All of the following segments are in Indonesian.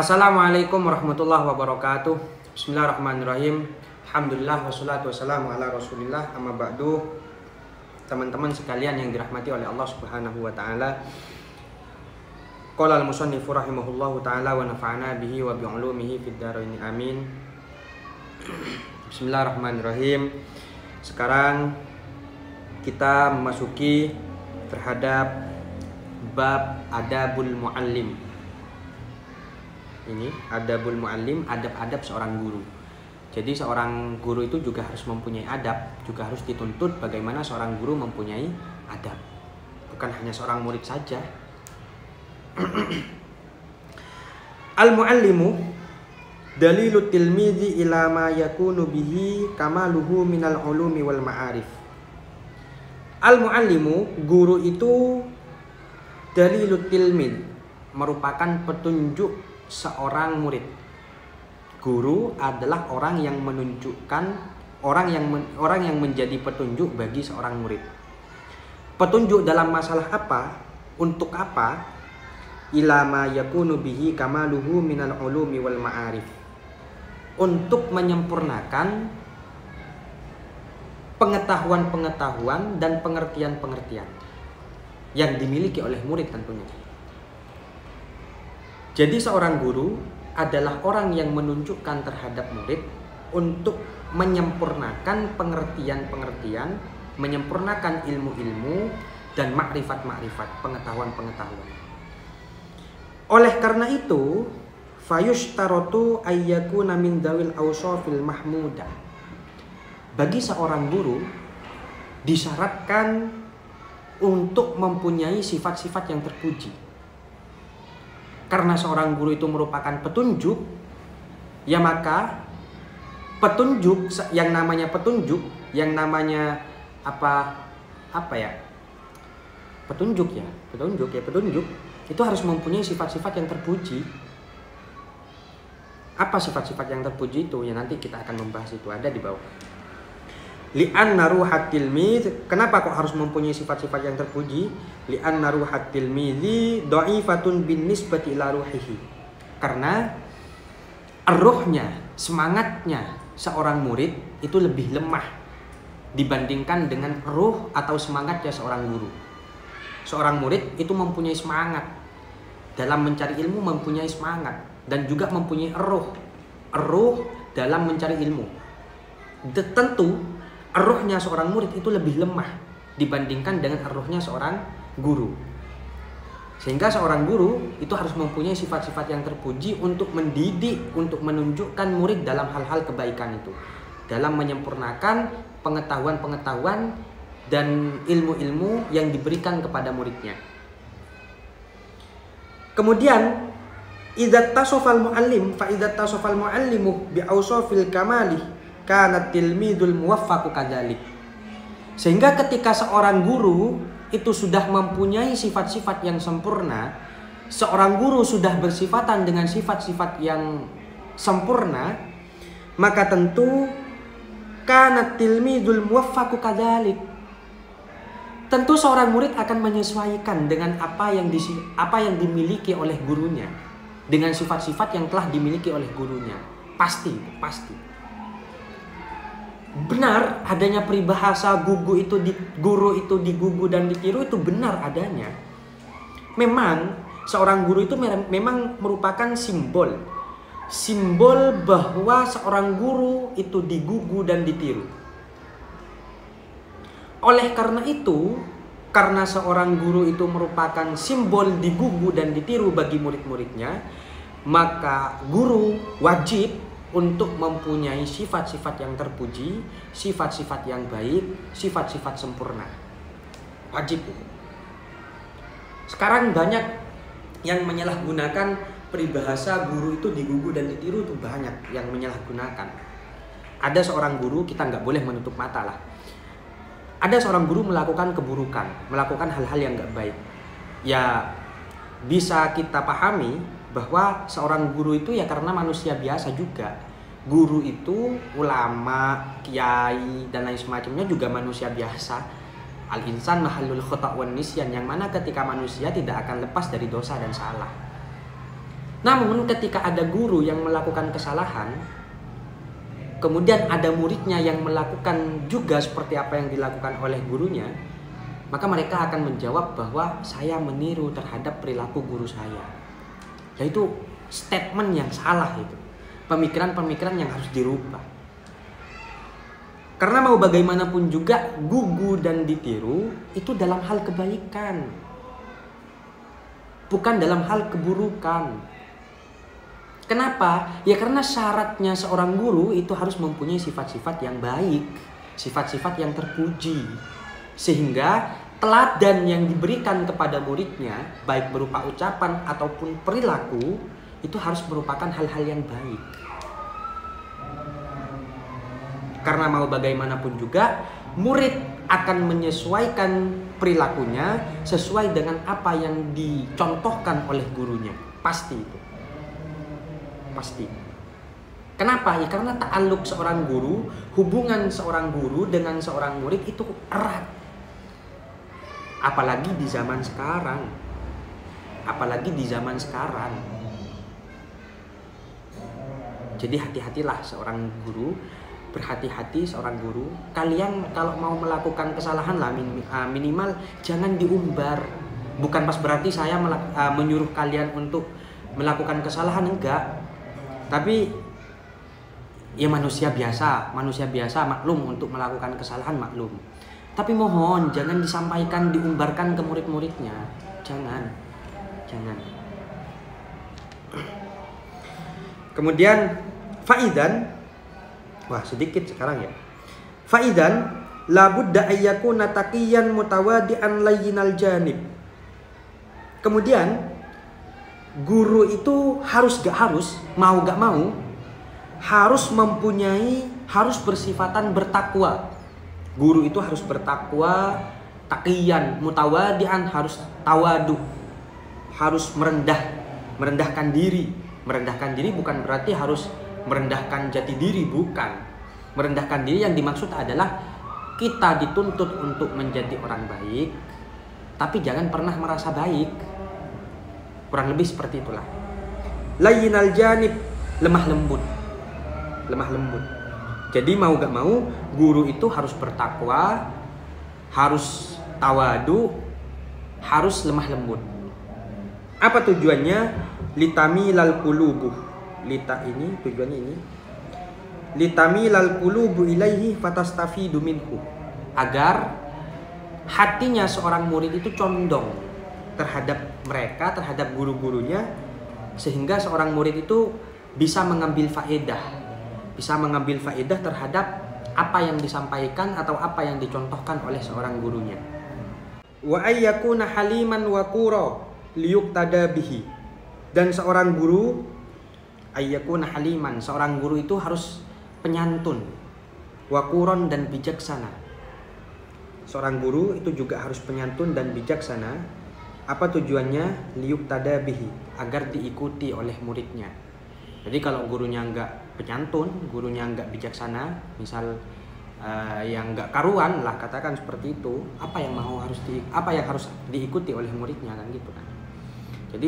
Assalamualaikum warahmatullahi wabarakatuh. Bismillahirrahmanirrahim. Alhamdulillah wassalatu wassalamu ala Rasulillah. Amma ba'du. Teman-teman sekalian yang dirahmati oleh Allah Subhanahu wa taala. Qala al-musannifu rahimahullahu taala wa nafa'ana bihi wa bi ulumihi fid dharain amin. Bismillahirrahmanirrahim. Sekarang kita memasuki terhadap bab adabul muallim. Ini adabul muallim, adab-adab seorang guru. Jadi seorang guru itu juga harus mempunyai adab, juga harus dituntut bagaimana seorang guru mempunyai adab. Bukan hanya seorang murid saja. Al-muallimu dalilut tilmidhi ila ma yakunu bihi kamaluhu minal ulumi wal ma'arif. Al-muallimu, guru itu dalilut tilmid, merupakan petunjuk seorang murid. Guru adalah orang yang menunjukkan, orang yang menjadi petunjuk bagi seorang murid. Petunjuk dalam masalah apa? Untuk apa? Ila ma yakunu bihi kamaluhu minal ulumi wal ma'arif. Untuk menyempurnakan pengetahuan-pengetahuan dan pengertian-pengertian yang dimiliki oleh murid tentunya. Jadi seorang guru adalah orang yang menunjukkan terhadap murid untuk menyempurnakan pengertian-pengertian, menyempurnakan ilmu-ilmu dan makrifat-makrifat, pengetahuan-pengetahuan. Oleh karena itu, fayushtaratu ayyakuna min dawil awsafil mahmudah. Bagi seorang guru disyaratkan untuk mempunyai sifat-sifat yang terpuji. Karena seorang guru itu merupakan petunjuk, ya maka petunjuk, yang namanya petunjuk, yang namanya petunjuk itu harus mempunyai sifat-sifat yang terpuji. Apa sifat-sifat yang terpuji itu? Ya nanti kita akan membahas, itu ada di bawah. Li'anna ruhat tilmidz, kenapa kok harus mempunyai sifat-sifat yang terpuji? Li'anna ruhat tilmidzi dha'ifatun bin nisbati ila ruhihi. Karena ruhnya, semangatnya seorang murid itu lebih lemah dibandingkan dengan ruh atau semangatnya seorang guru. Seorang murid itu mempunyai semangat dalam mencari ilmu, mempunyai semangat dan juga mempunyai ruh dalam mencari ilmu. Tentu ruhnya seorang murid itu lebih lemah dibandingkan dengan ruhnya seorang guru. Sehingga seorang guru itu harus mempunyai sifat-sifat yang terpuji untuk mendidik, untuk menunjukkan murid dalam hal-hal kebaikan itu, dalam menyempurnakan pengetahuan-pengetahuan dan ilmu-ilmu yang diberikan kepada muridnya. Kemudian idza tasafal muallim fa idza tasafal muallimu bi awsafil kamali kanat tilmidul muwaffaqu kadzalik. Sehingga ketika seorang guru itu sudah mempunyai sifat-sifat yang sempurna, seorang guru sudah bersifatan dengan sifat-sifat yang sempurna, maka tentu kanat tilmidul muwaffaqu kadzalik. Tentu seorang murid akan menyesuaikan dengan apa yang dimiliki oleh gurunya, dengan sifat-sifat yang telah dimiliki oleh gurunya. Pasti. Benar adanya peribahasa guru itu digugu dan ditiru, itu benar adanya. Memang seorang guru itu memang merupakan simbol bahwa seorang guru itu digugu dan ditiru. Oleh karena itu, karena seorang guru itu merupakan simbol digugu dan ditiru bagi murid-muridnya, maka guru wajib untuk mempunyai sifat-sifat yang terpuji, sifat-sifat yang baik, sifat-sifat sempurna. Wajib itu. Sekarang banyak yang menyalahgunakan peribahasa guru itu digugu dan ditiru, itu banyak yang menyalahgunakan. Ada seorang guru, kita nggak boleh menutup mata lah. Ada seorang guru melakukan keburukan, melakukan hal-hal yang nggak baik. Ya bisa kita pahami bahwa seorang guru itu ya karena manusia biasa juga. Guru itu ulama, kiai dan lain semacamnya juga manusia biasa. Al-insan mahallul khata' wan nisyan, yang mana ketika manusia tidak akan lepas dari dosa dan salah. Namun ketika ada guru yang melakukan kesalahan, kemudian ada muridnya yang melakukan juga seperti apa yang dilakukan oleh gurunya, maka mereka akan menjawab bahwa saya meniru terhadap perilaku guru saya. Yaitu statement yang salah itu. Pemikiran-pemikiran yang harus dirubah. Karena mau bagaimanapun juga gugu dan ditiru itu dalam hal kebaikan. Bukan dalam hal keburukan. Kenapa? Ya karena syaratnya seorang guru itu harus mempunyai sifat-sifat yang baik, sifat-sifat yang terpuji. Sehingga teladan yang diberikan kepada muridnya, baik berupa ucapan ataupun perilaku, itu harus merupakan hal-hal yang baik. Karena mau bagaimanapun juga, murid akan menyesuaikan perilakunya sesuai dengan apa yang dicontohkan oleh gurunya. Pasti itu. Pasti. Kenapa? Ya karena ta'alluq seorang guru, hubungan seorang guru dengan seorang murid itu erat. Apalagi di zaman sekarang. Apalagi di zaman sekarang. Jadi hati-hatilah seorang guru, berhati-hati seorang guru. Kalian kalau mau melakukan kesalahan lah minimal jangan diumbar. Bukan pas berarti saya menyuruh kalian untuk melakukan kesalahan, enggak. Tapi ya manusia biasa maklum untuk melakukan kesalahan, maklum. Tapi mohon jangan disampaikan, diumbarkan ke murid-muridnya. Jangan. Kemudian faidan, wah sedikit sekarang ya. Faidan la budda ayyakuna taqiyan mutawadi'an layyinal janib. Kemudian guru itu harus mau gak mau harus bersifatan bertakwa. Guru itu harus bertakwa, taqiyan, mutawadi'an, harus tawadu, harus merendahkan diri. Merendahkan diri bukan berarti harus merendahkan jati diri, bukan. Merendahkan diri yang dimaksud adalah kita dituntut untuk menjadi orang baik, tapi jangan pernah merasa baik. Kurang lebih seperti itulah. Layyinal janib, lemah lembut. Jadi mau gak mau guru itu harus bertakwa, harus tawadu, harus lemah lembut. Apa tujuannya? Litamilal qulubu. Lita ini tujuannya ini. Litamilal qulubu ilaihi fatastafidu minhu. Agar hatinya seorang murid itu condong terhadap mereka, terhadap guru-gurunya, sehingga seorang murid itu bisa mengambil faedah terhadap apa yang disampaikan atau apa yang dicontohkan oleh seorang gurunya. Wa ayyakuna haliman wa qura liyuqtada bihi. Dan seorang guru ayyakuna haliman, seorang guru itu harus penyantun, wa quron dan bijaksana. Seorang guru itu juga harus penyantun dan bijaksana. Apa tujuannya? Liyuqtada bihi, agar diikuti oleh muridnya. Jadi kalau gurunya enggak penyantun, gurunya enggak bijaksana, misal yang enggak karuan lah, katakan seperti itu, apa yang harus diikuti oleh muridnya, kan gitu kan. Jadi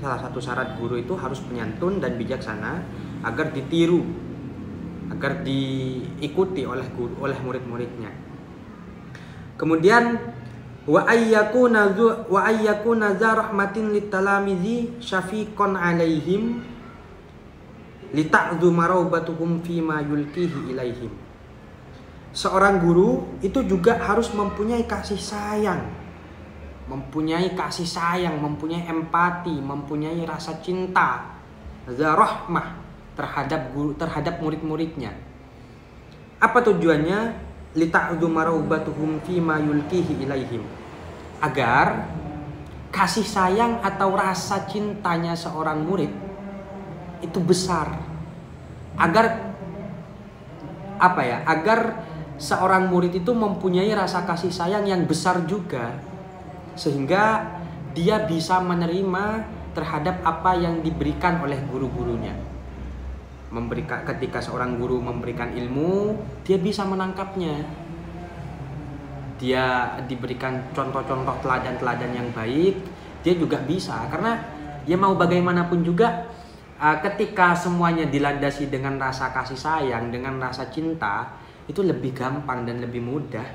salah satu syarat guru itu harus penyantun dan bijaksana agar ditiru, agar diikuti oleh murid-muridnya. Kemudian wa ayyakuna za rahmatin litalamizi syafiqan alaihim lita'dhu maraubatuhum fima yulkihi ilaihim. Seorang guru itu juga harus mempunyai kasih sayang, mempunyai empati, mempunyai rasa cinta, zarahmah terhadap murid-muridnya. Apa tujuannya? Lita'dhu maraubatuhum fima yulkihi ilaihim. Agar kasih sayang atau rasa cintanya seorang murid itu besar. Agar seorang murid itu mempunyai rasa kasih sayang yang besar juga, sehingga dia bisa menerima terhadap apa yang diberikan oleh guru-gurunya. Ketika seorang guru memberikan ilmu, dia bisa menangkapnya. Dia diberikan contoh-contoh teladan-teladan yang baik, dia juga bisa. Karena Ya mau bagaimanapun juga ketika semuanya dilandasi dengan rasa kasih sayang, dengan rasa cinta, itu lebih gampang dan lebih mudah.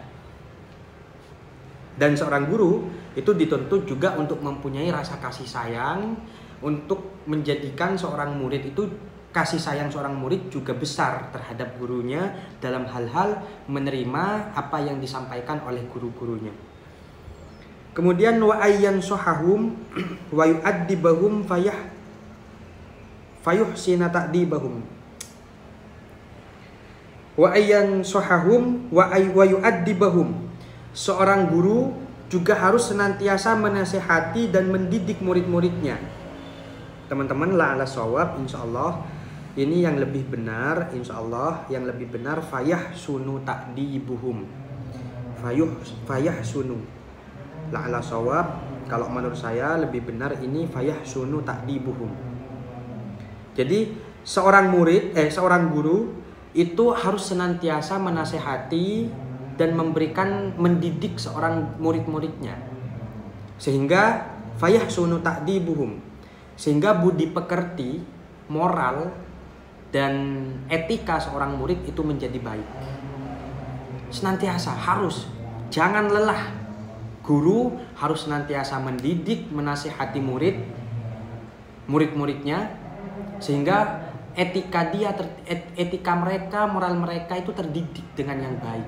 Dan seorang guru itu dituntut juga untuk mempunyai rasa kasih sayang, untuk menjadikan seorang murid itu, kasih sayang seorang murid juga besar terhadap gurunya dalam hal-hal menerima apa yang disampaikan oleh guru-gurunya. Kemudian wa ayyan sohahum wa yu'addibahum fayuhsina ta'dibahum. Wa ayyan sohahum wa yu'addibahum. Seorang guru juga harus senantiasa menasihati dan mendidik murid-muridnya. Teman-teman, la ala shawab, insyaallah ini yang lebih benar, insyaallah yang lebih benar fayahsunu ta'dibuhum. Fayahsunu. La ala shawab, kalau menurut saya lebih benar ini fayahsunu ta'dibuhum. Jadi seorang guru itu harus senantiasa menasehati dan mendidik seorang murid-muridnya, sehingga fayahsunu ta'dibuhum, sehingga budi pekerti, moral dan etika seorang murid itu menjadi baik. Senantiasa harus, jangan lelah. Guru harus senantiasa mendidik, menasihati murid-muridnya, sehingga etika mereka, moral mereka itu terdidik dengan yang baik.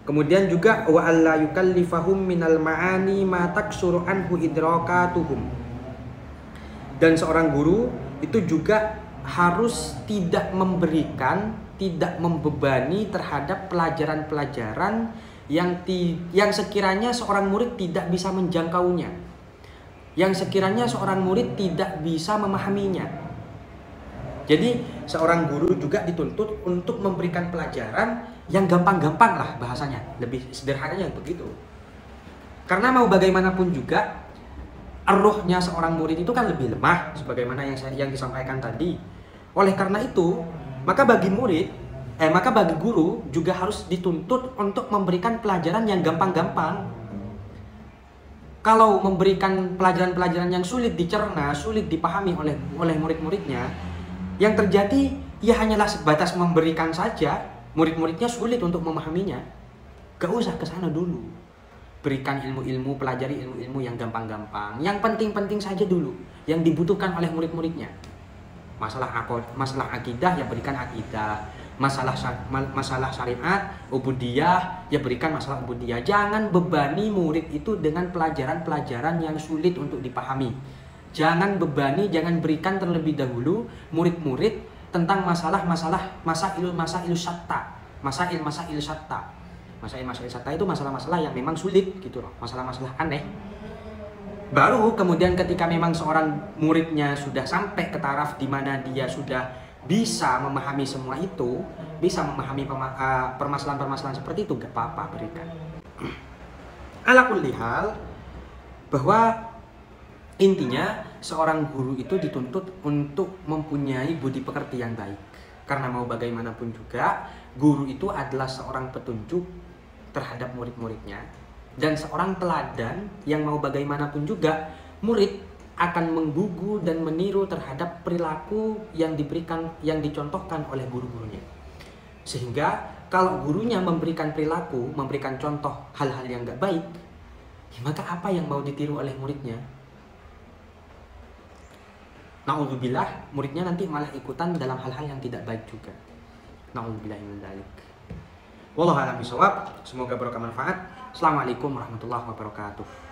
Kemudian juga wa alla yukallifahum minal ma'ani ma taksuru anhu idrakatuhum. Dan seorang guru itu juga harus tidak membebani terhadap pelajaran-pelajaran yang sekiranya seorang murid tidak bisa menjangkaunya, yang sekiranya seorang murid tidak bisa memahaminya. Jadi seorang guru juga dituntut untuk memberikan pelajaran yang gampang-gampang lah bahasanya, lebih sederhananya begitu. Karena mau bagaimanapun juga ruhnya seorang murid itu kan lebih lemah, sebagaimana yang disampaikan tadi. Oleh karena itu, maka bagi guru juga harus dituntut untuk memberikan pelajaran yang gampang-gampang. Kalau memberikan pelajaran-pelajaran yang sulit dicerna, sulit dipahami oleh murid-muridnya, yang terjadi ya hanyalah sebatas memberikan saja, murid-muridnya sulit untuk memahaminya. Gak usah ke sana dulu. Berikan ilmu-ilmu, pelajari ilmu-ilmu yang gampang-gampang, yang penting-penting saja dulu, yang dibutuhkan oleh murid-muridnya. Masalah akidah ya berikan akidah, masalah syariat, ubudiyah ya berikan masalah ubudiyah. Jangan bebani murid itu dengan pelajaran-pelajaran yang sulit untuk dipahami. Jangan berikan terlebih dahulu murid-murid tentang masail syatta. Masail syatta itu masalah-masalah yang memang sulit gitu loh, masalah-masalah aneh. Baru kemudian ketika memang seorang muridnya sudah sampai ke taraf di mana dia sudah bisa memahami semua itu, bisa memahami permasalahan-permasalahan seperti itu, gak apa-apa berikan. Ala kulli hal, bahwa intinya seorang guru itu dituntut untuk mempunyai budi pekerti yang baik. Karena mau bagaimanapun juga, guru itu adalah seorang petunjuk terhadap murid-muridnya, dan seorang teladan yang mau bagaimanapun juga murid akan menggugu dan meniru terhadap perilaku yang dicontohkan oleh guru-gurunya. Sehingga kalau gurunya memberikan perilaku, memberikan contoh hal-hal yang gak baik, ya maka apa yang mau ditiru oleh muridnya? Na'udzubillah, muridnya nanti malah ikutan dalam hal-hal yang tidak baik juga. Na'udzubillah min dzalik. Wallahu a'lam bishawab. Semoga berkah manfaat. Assalamualaikum warahmatullahi wabarakatuh.